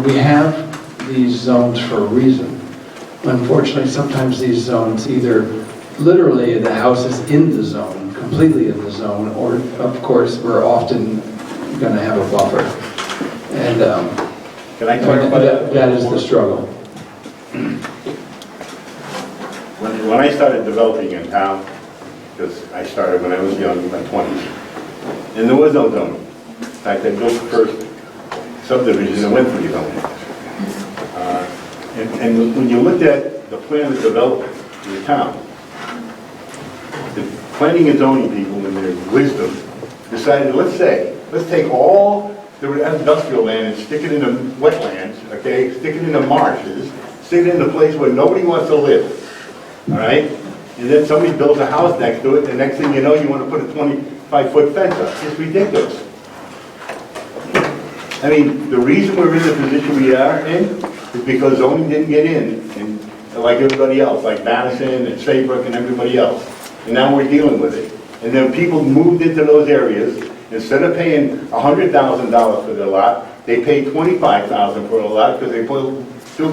we have these zones for a reason. Unfortunately, sometimes these zones either literally the house is in the zone, completely in the zone, or of course we're often going to have a buffer. And Can I clarify that is the struggle. When I started developing in town, because I started when I was young, in my 20s, and there was no zoning. In fact, I built the first subdivision that went through zoning. And when you looked at the plan of development in the town, the planning and zoning people in their wisdom decided, let's take all the industrial land and stick it into wetlands, okay? Stick it into marshes, stick it in a place where nobody wants to live, all right? And then somebody builds a house next to it, and the next thing you know, you want to put a 25-foot fence up. It's ridiculous. I mean, the reason we're in the position we are in is because zoning didn't get in, and like everybody else, like Madison and Saybrook and everybody else. And now we're dealing with it. And then people moved into those areas. Instead of paying $100,000 for their lot, they paid $25,000 for a lot because they built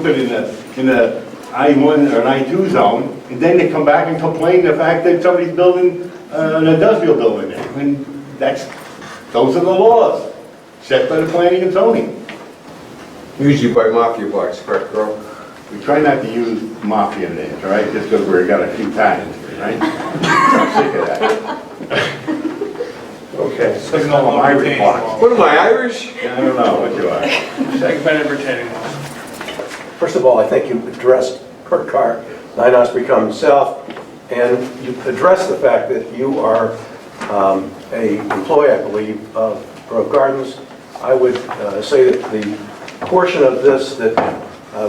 it in the I-1 or an I-2 zone, and then they come back and complain the fact that somebody's building an industrial building there. And those are the laws set by the planning and zoning. Usually by mafia boys, correct, girl? We try not to use mafia names, all right, just because we've got a few Italians here, right? I'm sick of that. Okay. Let's call them Irish blocks. What am I, Irish? I don't know what you are. Segmented retaining walls. First of all, I think you addressed Car 9 become south, and you addressed the fact that you are an employee, I believe, of Grove Gardens. I would say that the portion of this that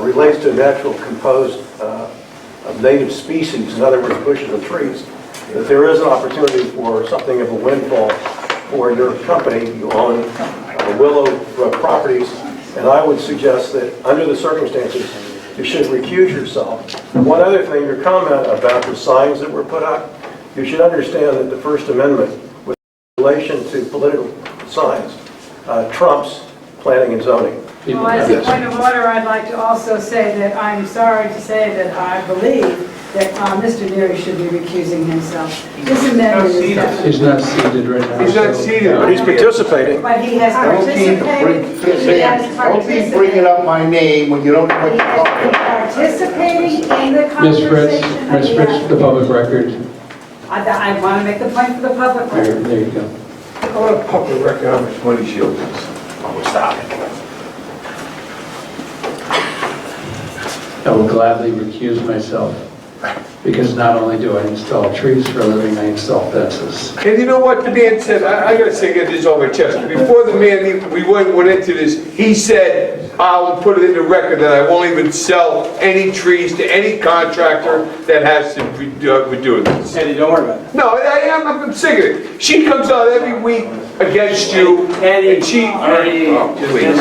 relates to natural composed of native species, in other words, bushes and trees, that there is an opportunity for something of a windfall for your company. You own Willow Properties, and I would suggest that under the circumstances, you should recuse yourself. One other thing, your comment about the signs that were put up, you should understand that the First Amendment, with relation to political signs, trumps planning and zoning. Well, as a point of order, I'd like to also say that I'm sorry to say that I believe that Mr. Neri should be recusing himself. This amendment is definitely... He's not seated right now. He's not seated. But he's participating. But he has participated. Don't keep bringing up my name when you don't know what He you're has talking been about. participating in the Ms. Fritz, conversation. the public record. I want to make the point for the public record. There you go. I want a public record how much money she owes us. Oh, stop it. I will gladly recuse myself, because not only do I install trees for a living, I install fences. And you know what the man said, I gotta say, get this on my chest. Before the man, we went into this, he said, I'll put it in the record that I won't even sell any trees to any contractor that has to be doing this. Eddie, don't worry about it. No, I'm sick of it. She comes out every week against you, and she... Eddie, Oh, please.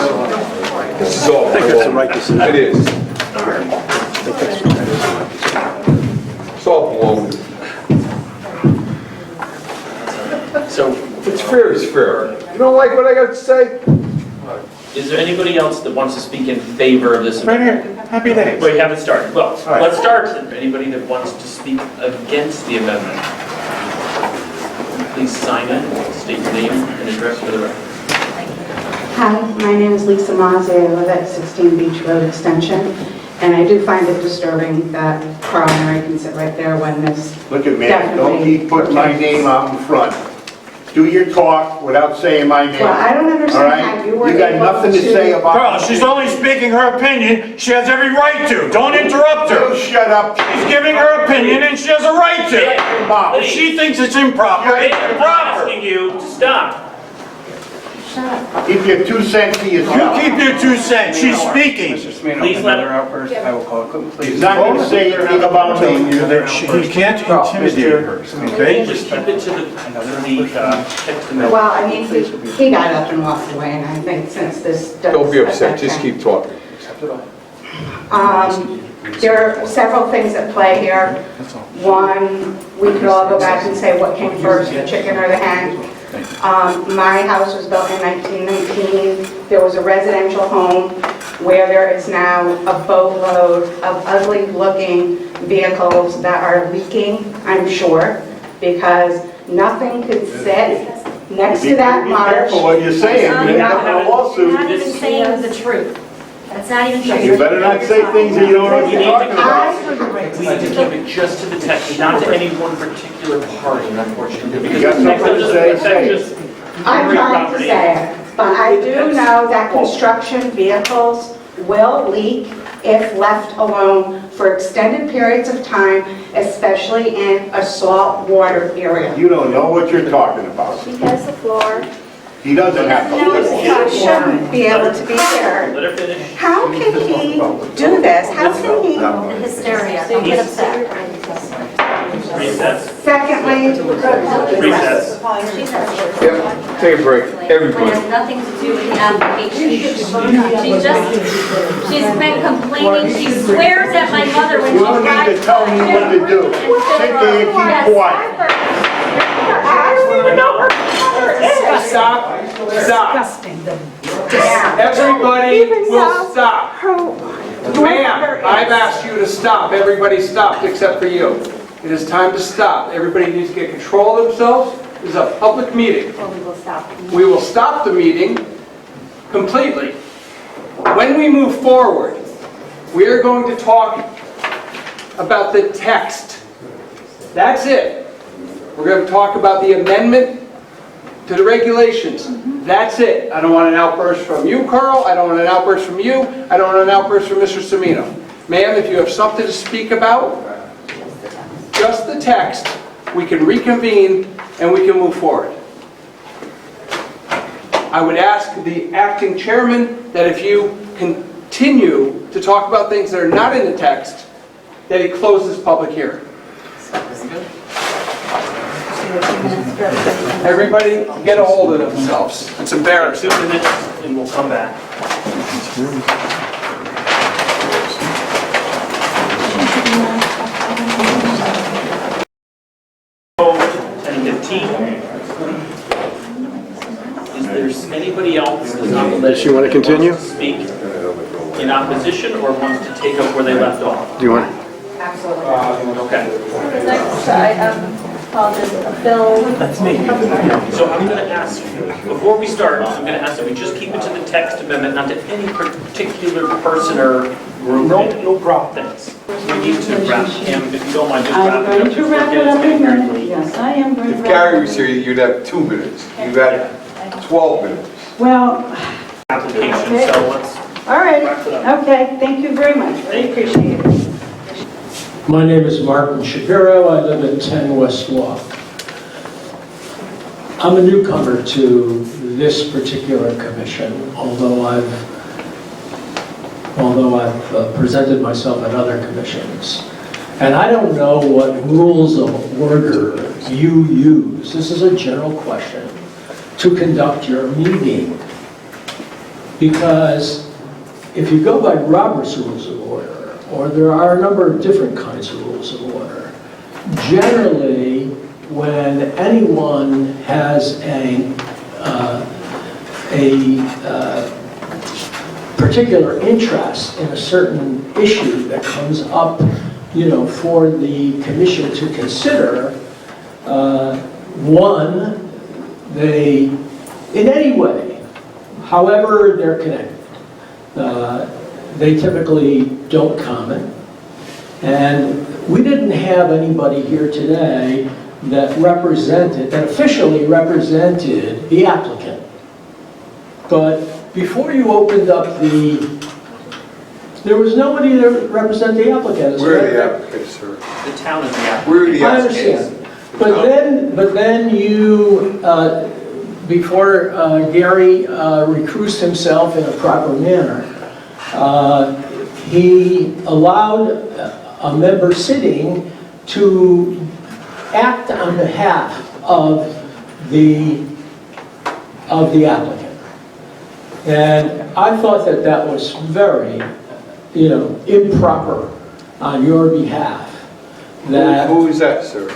This is all... I think that's the right decision. It is. It's all blown. So, It's fair is fair. You don't like what I got to say? Is there anybody else that wants to speak in favor of this? right here, happy days. Wait, haven't started. Well, right. let's start. Anybody that wants to speak against the amendment, please sign in, state your name and address for the record. Hi, my name is Lisa Mazzi. I live at 16 Beach Road Extension, and I do find it disturbing that Carl and Neri can sit right there when this Look at me, don't keep putting my name out in front. Do your talk without saying my name. Well, I don't All understand how right? you were You got able nothing to say about... Carl, she's only speaking her opinion. She has every right to. Don't interrupt You her. shut up. She's giving her opinion and she has a right to. If she thinks it's improper, it's I'm improper. asking you to stop. Keep your 2 cents to You yourself. keep your 2 cents. She's speaking. Mr. Cimino, Please can let her out first. I will call it. He's Please. not going to say anything about me. You can't intimidate her, okay? Just keep it to the text amendment. Well, I mean, he got up and walked away, and I think since this does Don't be upset, affect just him. keep talking. There are several things at play here. One, we could all go back and say what came first, the chicken or the hen. My house was built in 1919. There was a residential home where there is now a boatload of ugly-looking vehicles that are leaking, I'm sure, because nothing could sit next to that Be marsh. careful what you're saying, you end up in a You're lawsuit. not even saying the truth. That's not even true. You better not say things that you don't know what you're talking about. We need to keep it just to the text, not to any one particular party, unfortunately. Because You got the text something to doesn't say, affect say it. just I'm every trying to property. say it, but I do know that construction vehicles will leak if left alone for extended periods of time, especially in a salt water area. You don't know what you're talking about. She has the floor. He doesn't have to No, listen. he shouldn't be able to be here. Let her finish. How can he do this? How can he? The hysteria. Don't get upset. Recess. Secondly, Recess. Yep, take a break, It everybody. has nothing to do with the application. She's been complaining, she swears at my mother when You she don't need drives. to tell me what to do. Sit there and keep quiet. I don't even know where her mother is. Stop, stop. Disgusting. Everybody Even will though stop. Ma'am, I've asked you to stop. Everybody stopped except for you. It is time to stop. Everybody needs to get control of themselves. This is a public meeting. Well, we will stop. We will stop the meeting completely. When we move forward, we are going to talk about the text. That's it. We're going to talk about the amendment to the regulations. That's it. I don't want an outburst from you, Carl. I don't want an outburst from you. I don't want an outburst from Mr. Cimino. Ma'am, if you have something to speak about, just the text, we can reconvene and we can move forward. I would ask the acting chairman that if you continue to talk about things that are not in the text, that he close this public hearing. Everybody get a hold of themselves. It's embarrassing. 2 minutes and we'll come back. Oh, 10:15. Is there anybody else that's on the list? Does she want to continue? Wants to speak in opposition or wants to take up where they left off? Do you want? Okay. Bill. That's me. So I'm going to ask, before we start, I'm going to ask that we just keep it to the text amendment, not to any particular person or group. No problem. Thanks. We need to wrap him, if you don't mind, just I'm wrap it going up. to before wrap it it up gets in a very minute. late. Yes, I am going to If wrap Gary it was up. here, you'd have 2 minutes. You've got 12 minutes. Well, Application, so let's all right. wrap it up. Okay, thank you very much. Really appreciate it. My name is Martin Shapiro. I live at 10 West Walk. I'm a newcomer to this particular commission, although I've presented myself at other commissions. And I don't know what rules of order you use, this is a general question, to conduct your meeting. Because if you go by Robert's Rules of Order, or there are a number of different kinds of rules of order, generally, when anyone has a particular interest in a certain issue that comes up, for the commission to consider, one, they, in any way, however they're connected, they typically don't comment. And we didn't have anybody here today that officially represented the applicant. But before you opened up there was nobody to represent the applicant. We're the applicants, sir. The town is the applicant. We're the I applicants. understand. But then you, before Gary recused himself in a proper manner, he allowed a member sitting to act on behalf of the applicant. And I thought that was very, improper on your behalf. Who is that, sir?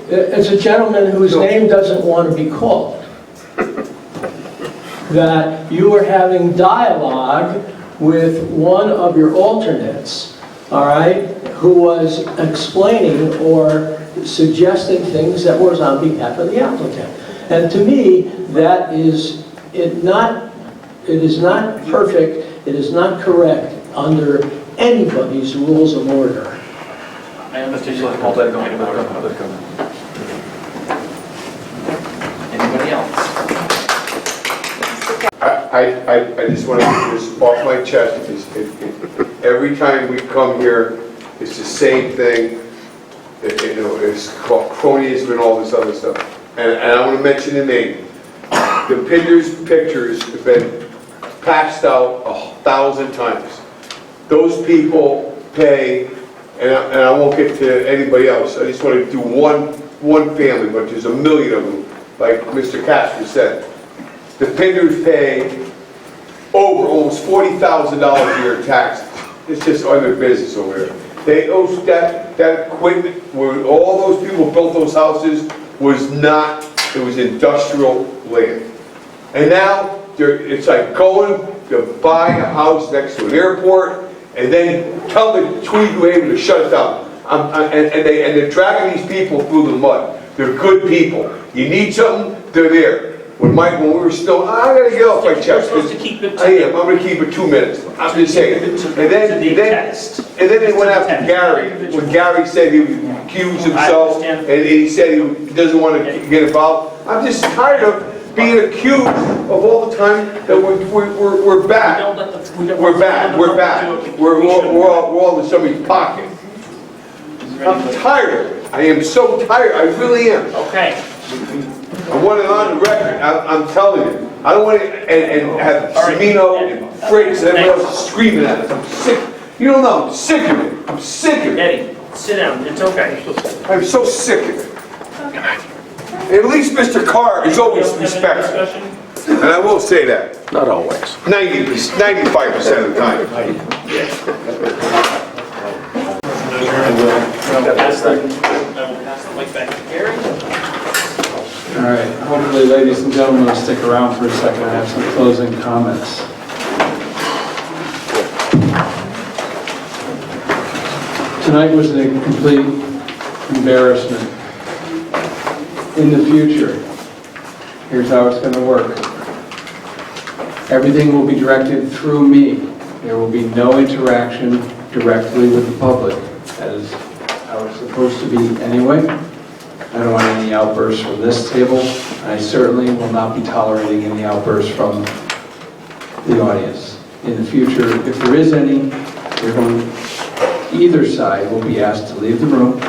It's a gentleman whose name doesn't want to be called. that you were having dialogue with one of your alternates, all right, who was explaining or suggesting things that was on behalf of the applicant. And to me, that is it is not perfect, it is not correct under anybody's rules of order. I understand. Anybody else? I just want to get this off my chest. Every time we come here, it's the same thing. You know, it's called cronyism and all this other stuff. And I want to mention the name. The pictures have been passed out 1,000 times. Those people pay, and I won't get to anybody else. I just want to do one family, but there's a million of them, like Mr. Casper said. The Pinders pay over almost $40,000 a year in taxes. It's just other business over there. That equipment, where all those people built those houses, was not, it was industrial land. And now, it's like going to buy a house next to an airport, and then tell the Tweed Wave to shut it down. And they're dragging these people through the mud. They're good people. You need something, they're there. When we were still, I gotta get off my chest. You're supposed to keep it to... I am, I'm gonna keep it 2 minutes. I'm just saying. And then they went after Gary, when Gary said he would recuse himself, and he said he doesn't want to get involved. I'm just tired of being accused of all the time that we're bad. We're bad. We're all in somebody's pocket. I'm tired of it. I am so tired. I really am. Okay. I want it on the record. I'm telling you. I don't want to and have Cimino and Fritz and everybody else screaming at us. I'm sick. You don't know. I'm sick of it. I'm sick of it. Eddie, sit down. It's okay. I'm so sick of it. At least Mr. Carr is always respectful. And I will say that. Not always. 95% of the time. I will pass the mic back to Gary. All right, hopefully, ladies and gentlemen, will stick around for a second. I have some closing comments. Tonight was a complete embarrassment. In the future, here's how it's going to work. Everything will be directed through me. There will be no interaction directly with the public. That is how it's supposed to be anyway. I don't want any outbursts from this table. I certainly will not be tolerating any outbursts from the audience. In the future, if there is any, either side will be asked to leave the room.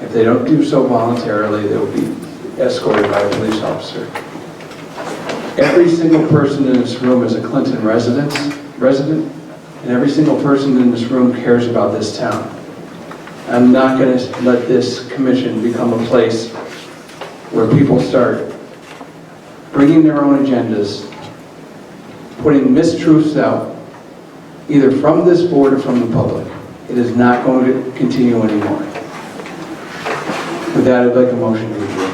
If they don't do so voluntarily, they will be escorted by a police officer. Every single person in this room is a Clinton resident, and every single person in this room cares about this town. I'm not going to let this commission become a place where people start bringing their own agendas, putting mistruths out, either from this board or from the public. It is not going to continue anymore. With that, I'd like a motion to adjourn.